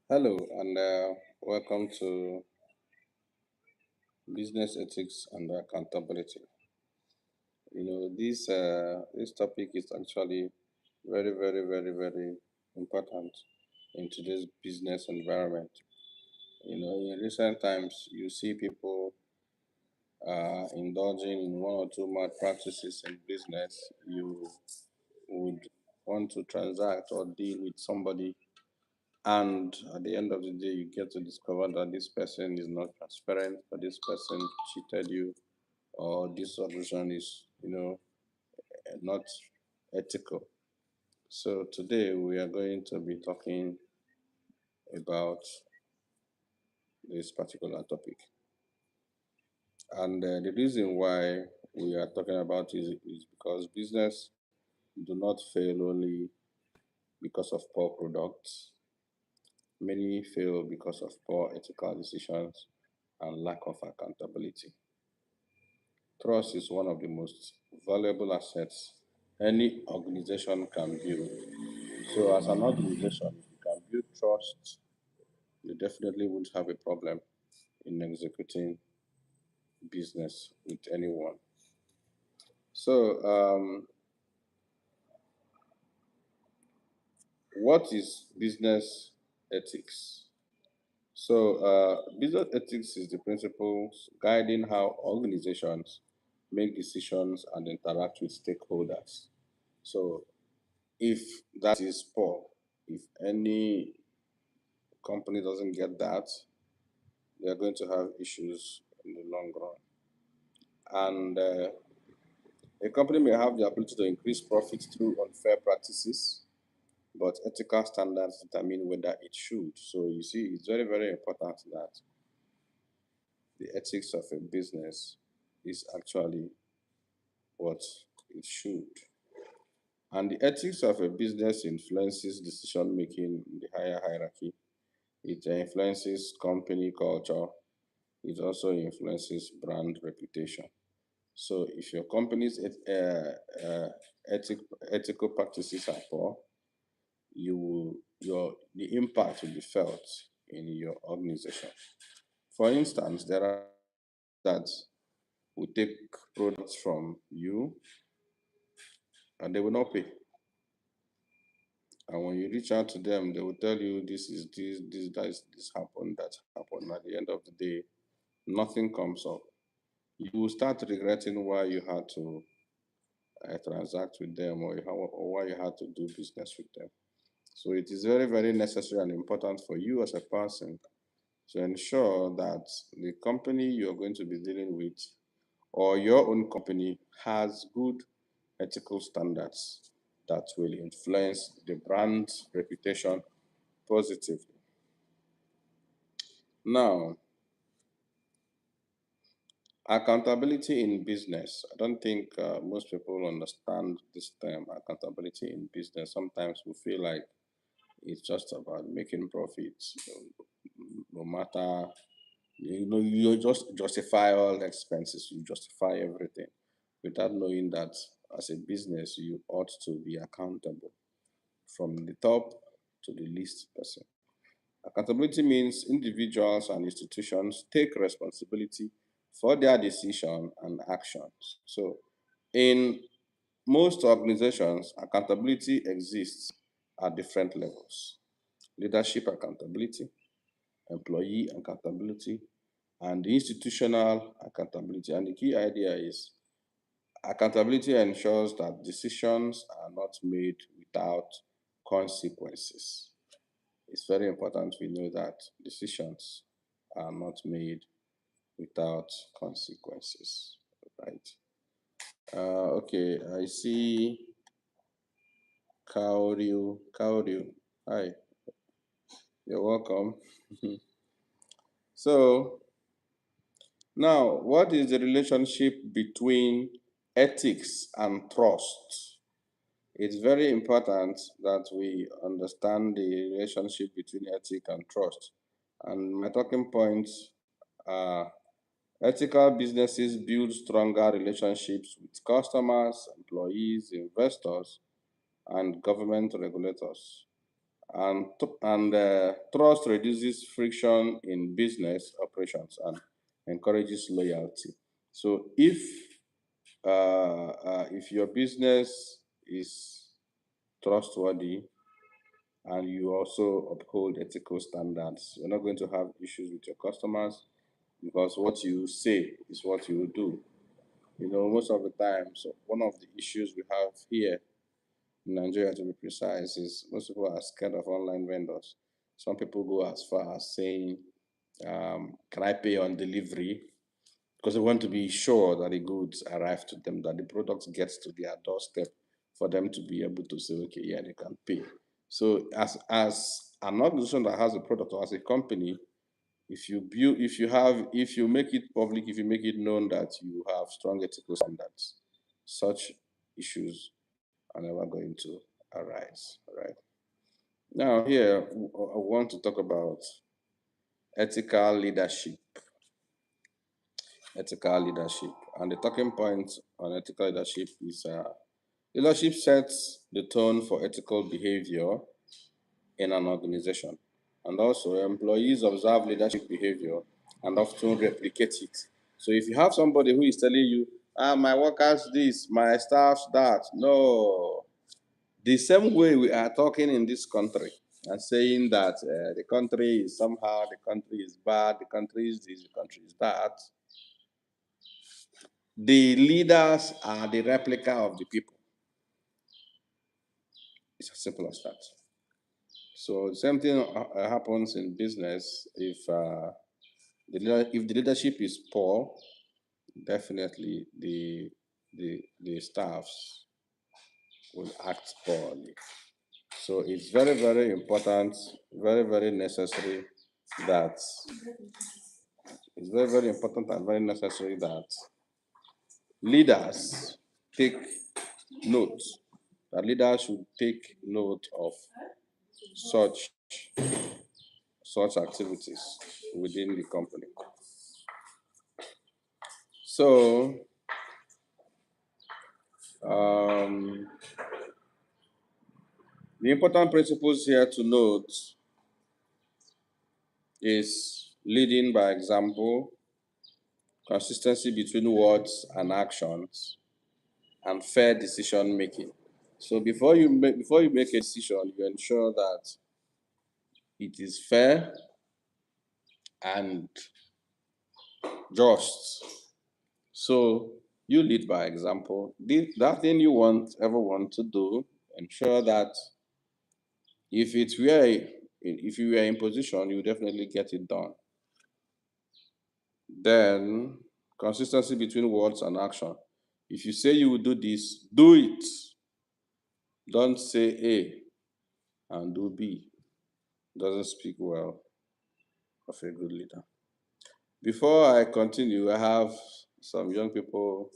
Hello and welcome to Business Ethics and Accountability. This topic is actually very important in today's business environment. In recent times, you see people indulging in one or two malpractices in business. You would want to transact or deal with somebody, and at the end of the day, you get to discover that this person is not transparent, that this person cheated you, or this solution is, not ethical. So today we are going to be talking about this particular topic. And the reason why we are talking about is because business do not fail only because of poor products. Many fail because of poor ethical decisions and lack of accountability. Trust is one of the most valuable assets any organization can build. So, as an organization, if you can build trust, you definitely won't have a problem in executing business with anyone. So, what is business ethics? So, business ethics is the principles guiding how organizations make decisions and interact with stakeholders. So, if that is poor, if any company doesn't get that, they are going to have issues in the long run. And a company may have the ability to increase profits through unfair practices, but ethical standards determine whether it should. So you see, it's very important that the ethics of a business is actually what it should. And the ethics of a business influences decision making in the higher hierarchy. It influences company culture. It also influences brand reputation. So if your company's ethic, ethical practices are poor, the impact will be felt in your organization. For instance, there are that will take products from you and they will not pay. And when you reach out to them, they will tell you this happened, that happened. At the end of the day, nothing comes up. You will start regretting why you had to transact with them, or why you had to do business with them. So it is very necessary and important for you as a person to ensure that the company you're going to be dealing with or your own company has good ethical standards that will influence the brand reputation positively. Now, accountability in business. I don't think most people understand this term, accountability in business. Sometimes we feel like it's just about making profits, no matter, you just justify all expenses, you justify everything without knowing that as a business, you ought to be accountable from the top to the least person. Accountability means individuals and institutions take responsibility for their decision and actions. So, in most organizations, accountability exists at different levels: leadership accountability, employee accountability, and institutional accountability. And the key idea is accountability ensures that decisions are not made without consequences. It's very important we know that decisions are not made without consequences, right? Okay, I see Kaoryu. Kaoryu, hi, you're welcome. So, now, what is the relationship between ethics and trust? It's very important that we understand the relationship between ethics and trust. And my talking points are: ethical businesses build stronger relationships with customers, employees, investors, and government regulators. And trust reduces friction in business operations and encourages loyalty. So if your business is trustworthy and you also uphold ethical standards, you're not going to have issues with your customers because what you say is what you do. Most of the time, so one of the issues we have here in Nigeria, to be precise, is most people are scared of online vendors. Some people go as far as saying, can I pay on delivery? Because they want to be sure that the goods arrive to them, that the product gets to their doorstep for them to be able to say, okay, yeah, they can pay. So as an organization that has a product, or as a company, if you make it public, if you make it known that you have strong ethical standards, such issues are never going to arise. All right. Now here I want to talk about ethical leadership. Ethical leadership, and the talking point on ethical leadership is leadership sets the tone for ethical behavior in an organization, and also employees observe leadership behavior and often replicate it. So if you have somebody who is telling you, my workers this, my staffs that, no, the same way we are talking in this country and saying that the country is somehow, the country is bad, the country is this, the country is that, the leaders are the replica of the people. It's as simple as that. So the same thing happens in business. If the leadership is poor, definitely the staffs will act poorly. So it's very, very important, very, very necessary that it's very, very important and very necessary that leaders take note. That leaders should take note of such such activities within the company. So um, the important principles here to note is leading by example, consistency between words and actions, and fair decision making. So before you make a decision, you ensure that it is fair and just. So you lead by example. That thing you ever want to do, ensure that if you were in position, you definitely get it done. Then consistency between words and action. If you say you will do this, do it. Don't say A and do B. Doesn't speak well of a good leader. Before I continue, I have some young people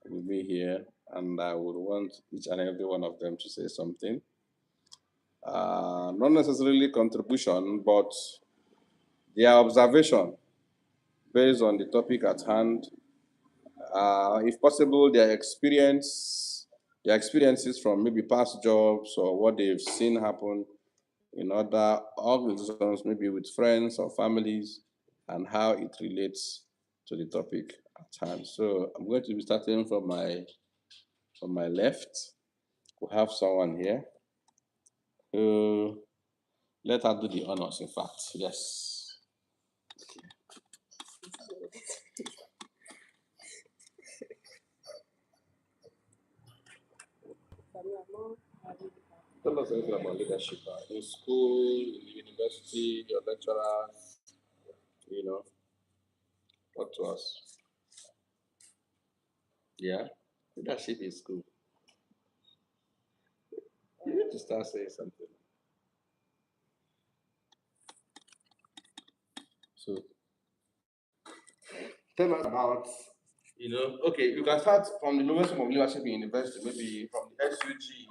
with me here, and I would want each and every one of them to say something. Not necessarily contribution, but their observation based on the topic at hand. If possible, their experiences from maybe past jobs or what they've seen happen in other organizations, maybe with friends or families, and how it relates to the topic at hand. So I'm going to be starting from my left. We have someone here who let her do the honors. In fact, yes. Tell us anything about leadership in school, in university, your lecturers. Talk to us. Yeah, leadership is good. You need to start saying something. So tell us about, okay, you can start from the lowest form of leadership in university, maybe from the SUG,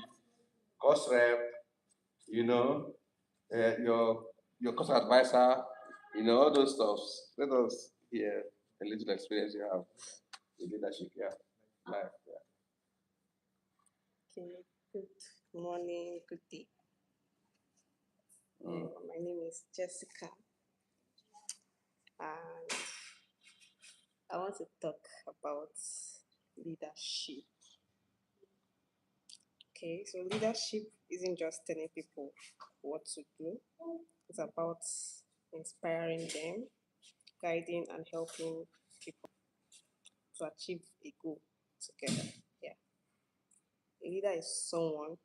course rep, you know, your course advisor, all those stuff. Let us hear a little experience you have with leadership, yeah, life, yeah. Okay, good. Morning, good day. My name is Jessica, and I want to talk about leadership. Okay, so leadership isn't just telling people what to do, it's about inspiring them, guiding, and helping people to achieve a goal together. Yeah, a leader is someone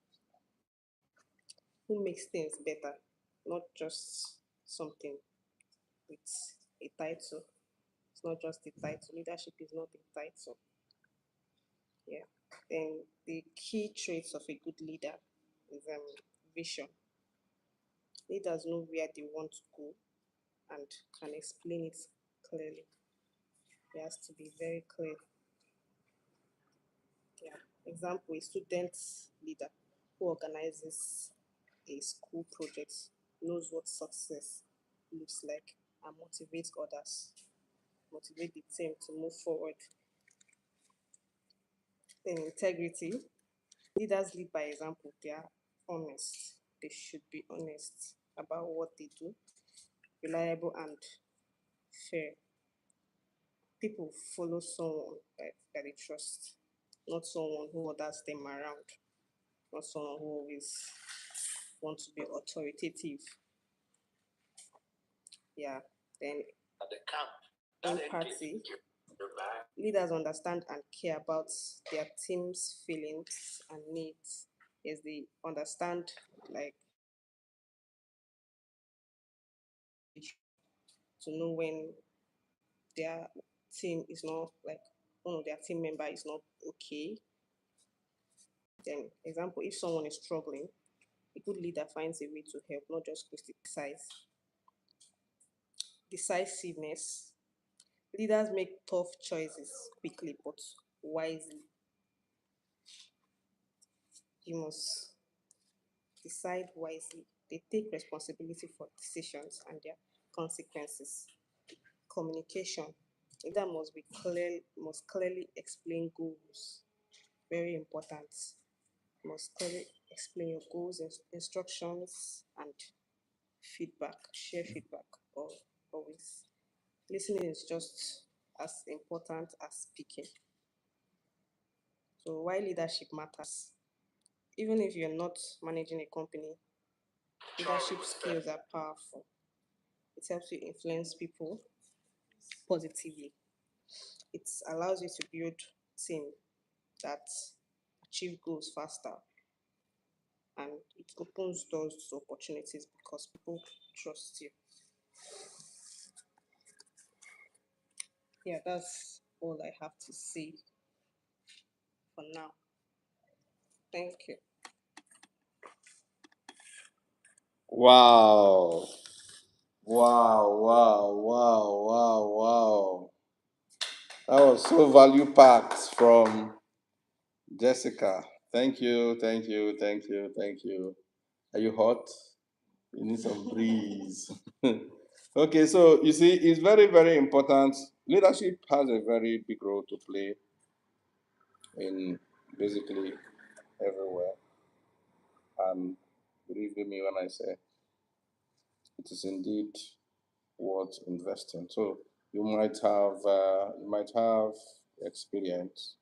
who makes things better, not just something with a title. It's not just a title. Leadership is not a title. Yeah. Then the key traits of a good leader is vision. Leaders know where they want to go and can explain it clearly. It has to be very clear. Yeah. Example, a student leader who organizes a school project knows what success looks like and motivates others, motivate the team to move forward. Then integrity. Leaders lead by example. They are honest. They should be honest about what they do, reliable and fair. People follow someone that they trust, not someone who orders them around, not someone who always wants to be authoritative. Yeah. Then empathy. Leaders understand and care about their team's feelings and needs. Yes, they understand like to know when their team is not like one of their team member is not okay. Then example, if someone is struggling, a good leader finds a way to help, not just criticize. Decisiveness. Leaders make tough choices quickly but wisely. You must decide wisely. They take responsibility for decisions and their consequences. Communication. Leader must clearly explain goals. Very important. Must clearly explain your goals, instructions, and feedback. Share feedback always. Listening is just as important as speaking. So why leadership matters? Even if you're not managing a company, leadership skills are powerful. It helps you influence people positively. It allows you to build team that achieve goals faster, and it opens doors to opportunities because people trust you. Yeah, that's all I have to say for now. Thank you. Wow. Wow, wow, wow, wow, wow. That was so value packed from Jessica. Thank you, thank you, thank you, thank you. Are you hot? You need some breeze. Okay, so you see, it's very, very important. Leadership has a very big role to play in basically everywhere. And believe me when I say it is indeed worth investing. So you might have experience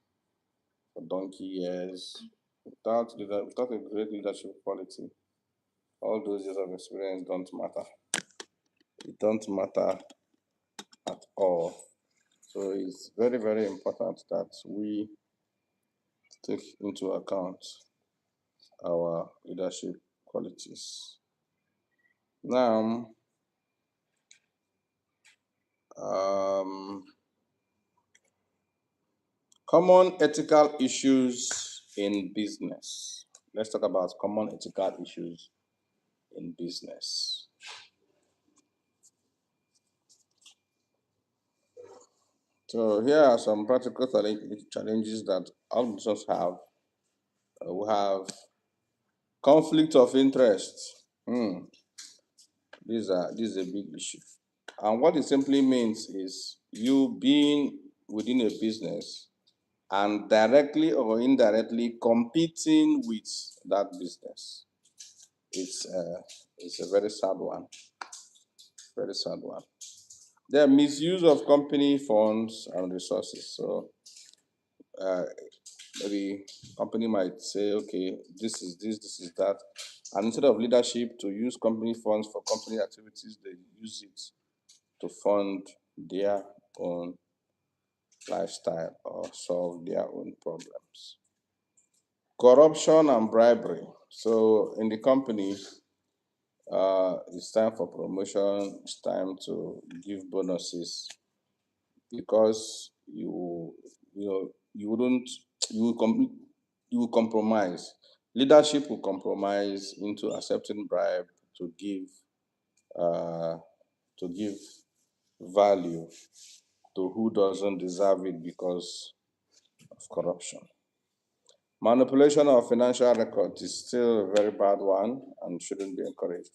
for donkey years without a great leadership quality. All those years of experience don't matter. It don't matter at all. So it's very, very important that we take into account our leadership qualities. Now, um, common ethical issues in business. Let's talk about common ethical issues in business. So here are some practical challenges that all businesses have. We have conflict of interest. This is a big issue. And what it simply means is you being within a business and directly or indirectly competing with that business. It's it's a very sad one. Very sad one. The misuse of company funds and resources. So uh, maybe company might say, okay, this is this, this is that, and instead of leadership to use company funds for company activities, they use it to fund their own lifestyle or solve their own problems. Corruption and bribery. So in the company, it's time for promotion. It's time to give bonuses because you know you wouldn't you will you will compromise. Leadership will compromise into accepting bribe to give uh, to give value to who doesn't deserve it because of corruption. Manipulation of financial records is still a very bad one and shouldn't be encouraged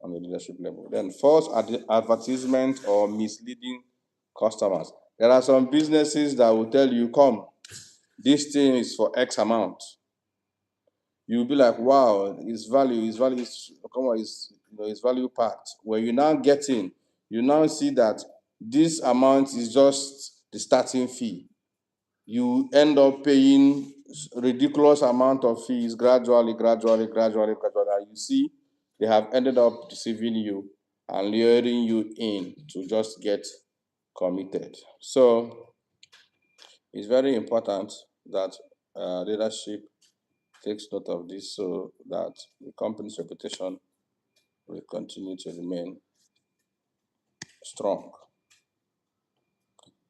on the leadership level. Then false advertisement or misleading customers. There are some businesses that will tell you, come, this thing is for X amount. You'll be like, wow, its value is come on, it's value packed. When you now get in, you now see that this amount is just the starting fee. You end up paying ridiculous amount of fees gradually. And you see, they have ended up deceiving you and luring you in to just get committed. So it's very important that leadership takes note of this so that the company's reputation will continue to remain strong.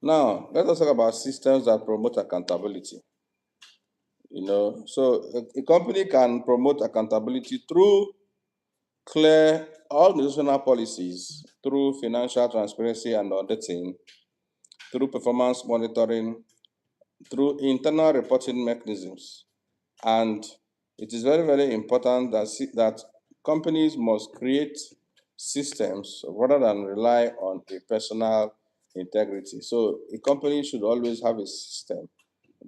Now, let us talk about systems that promote accountability. So a company can promote accountability through clear organizational policies, through financial transparency and auditing, through performance monitoring, through internal reporting mechanisms. And it is very, very important that companies must create systems rather than rely on a personal integrity. So a company should always have a system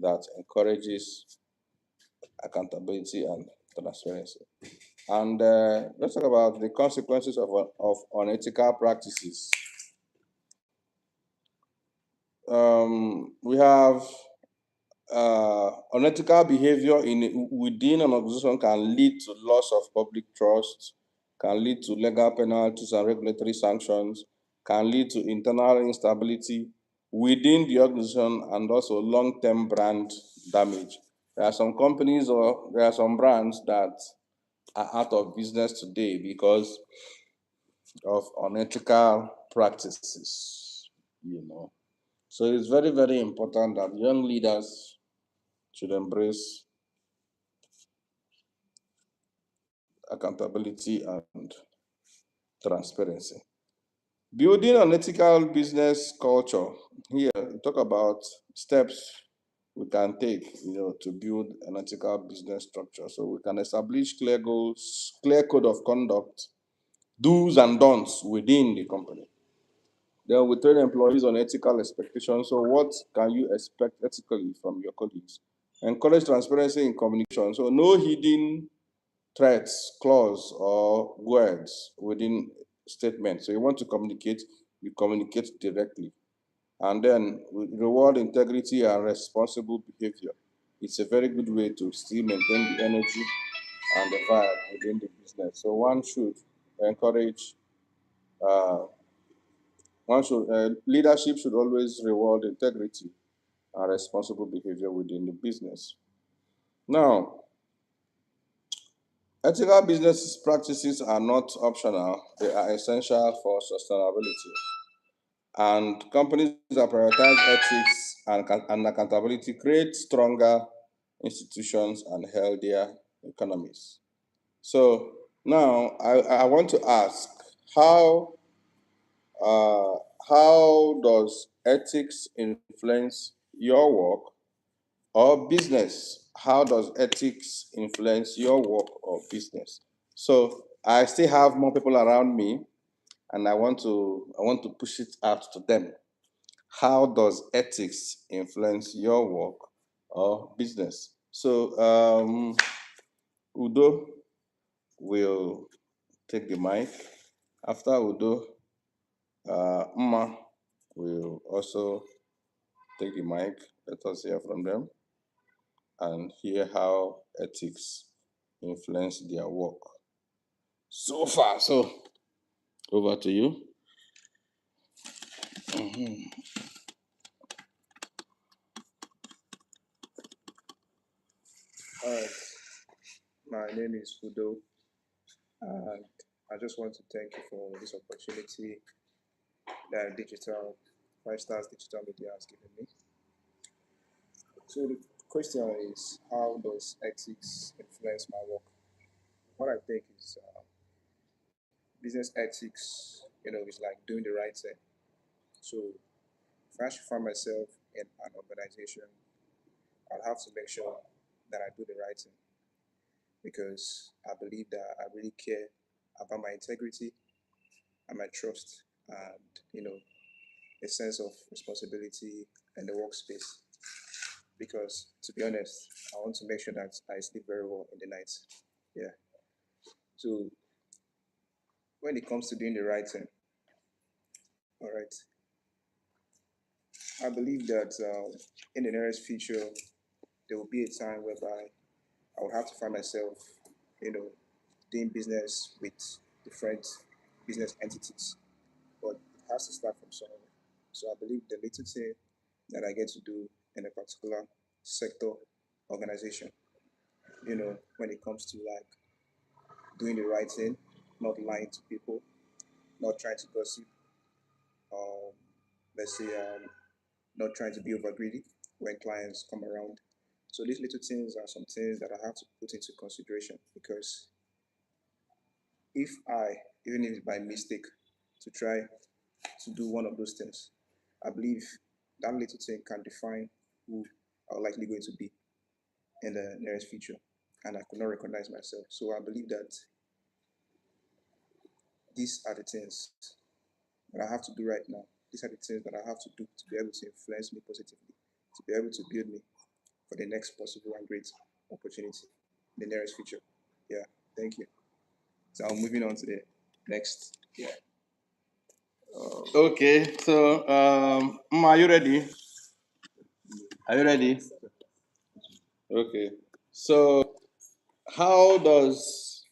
that encourages accountability and transparency. And let's talk about the consequences of unethical practices. We have unethical behavior within an organization can lead to loss of public trust, can lead to legal penalties and regulatory sanctions, can lead to internal instability within the organization and also long-term brand damage. There are some companies or there are some brands that are out of business today because of unethical practices, you know. So it's very, very important that young leaders should embrace accountability and transparency. Building an ethical business culture. Here, we talk about steps we can take, to build an ethical business structure. So we can establish clear goals, clear code of conduct, do's and don'ts within the company. Then we train employees on ethical expectations. So what can you expect ethically from your colleagues? Encourage transparency in communication. So no hidden threats, clause, or words within statements. So you want to communicate, you communicate directly. And then we reward integrity and responsible behavior. It's a very good way to still maintain the energy and the vibe within the business. So encourage, uh, leadership should always reward integrity and responsible behavior within the business. Now, ethical business practices are not optional, they are essential for sustainability. And companies that prioritize ethics and accountability create stronger institutions and healthier economies. So now I want to ask how uh, how does ethics influence your work or business? How does ethics influence your work or business? So I still have more people around me, and I want to push it out to them. How does ethics influence your work or business. So Udo will take the mic. After Udo, Mma will also take the mic. Let us hear from them and hear how ethics influence their work so far. So over to you. All right, my name is Udo, and I just want to thank you for this opportunity that Digital Five Stars Digital Media has given me. So the question is, how does ethics influence my work? What I think is business ethics, is like doing the right thing. So if I should find myself in an organization, I'll have to make sure that I do the right thing because I believe that I really care about my integrity and my trust and a sense of responsibility in the workspace. Because to be honest, I want to make sure that I sleep very well in the night. Yeah. So when it comes to doing the right thing, all right, I believe that in the nearest future there will be a time whereby I will have to find myself, you know, doing business with different business entities, but it has to start from somewhere. So I believe the little thing that I get to do in a particular sector organization, when it comes to like doing the right thing, not lying to people, not trying to gossip, um, let's say, not trying to be over greedy when clients come around. So these little things are some things that I have to put into consideration because if I, even if it's by mistake, to try to do one of those things, I believe that little thing can define who I'm likely going to be in the nearest future. And I could not recognize myself. So I believe that these are the things that I have to do right now. These are the things that I have to do to be able to influence me positively, to be able to build me for the next possible and great opportunity in the nearest future. Yeah, thank you. So I'm moving on to the next. Yeah. Okay, so Mma, are you ready? Are you ready? Okay. So how does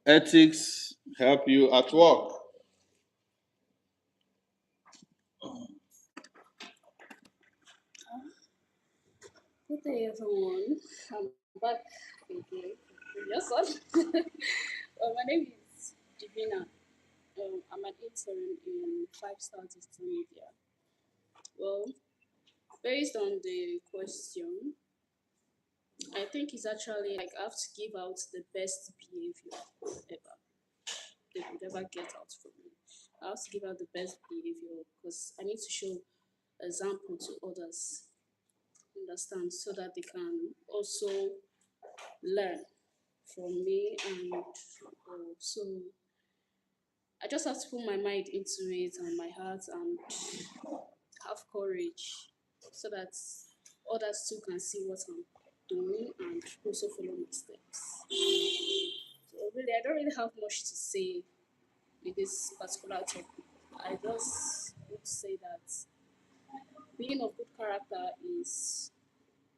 ethics help you at work? Good day, everyone. I'm back again. Yes, sir. My name is Divina. I'm an intern in Five Star Digital Media. Well, based on the question, I think it's actually like I have to give out the best behavior ever they could ever get out from me. I have to give out the best behavior because I need to show example to others, understand, so that they can also learn from me. And so I just have to put my mind into it and my heart and have courage so that others too can see what I'm doing and also follow my steps. So really, I don't really have much to say with this particular topic. I just want to say that being of good character is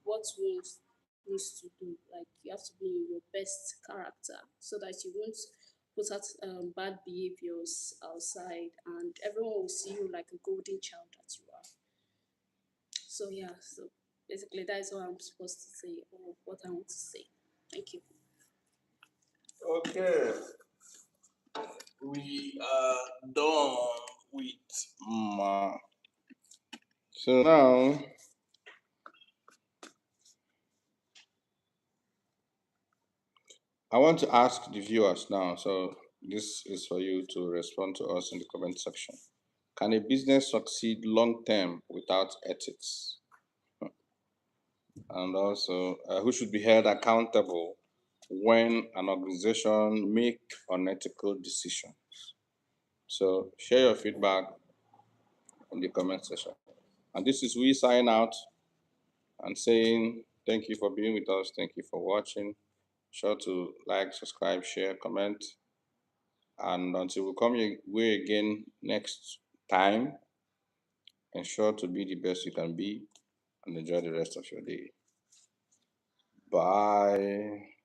what one needs to do. Like you have to be in your best character so that you won't put out bad behaviors outside, and everyone will see you like a golden child that you are. So yeah, so basically that is what I'm supposed to say or what I want to say. Thank you. Okay, we are done with Mma. So now I want to ask the viewers now. So this is for you to respond to us in the comment section. Can a business succeed long term without ethics? And also, who should be held accountable when an organization make unethical decisions? So share your feedback in the comment section. And this is we sign out and saying Thank you for being with us. Thank you for watching. Sure to like, subscribe, share, comment. And until we come your way again next time, ensure to be the best you can be and enjoy the rest of your day. Bye.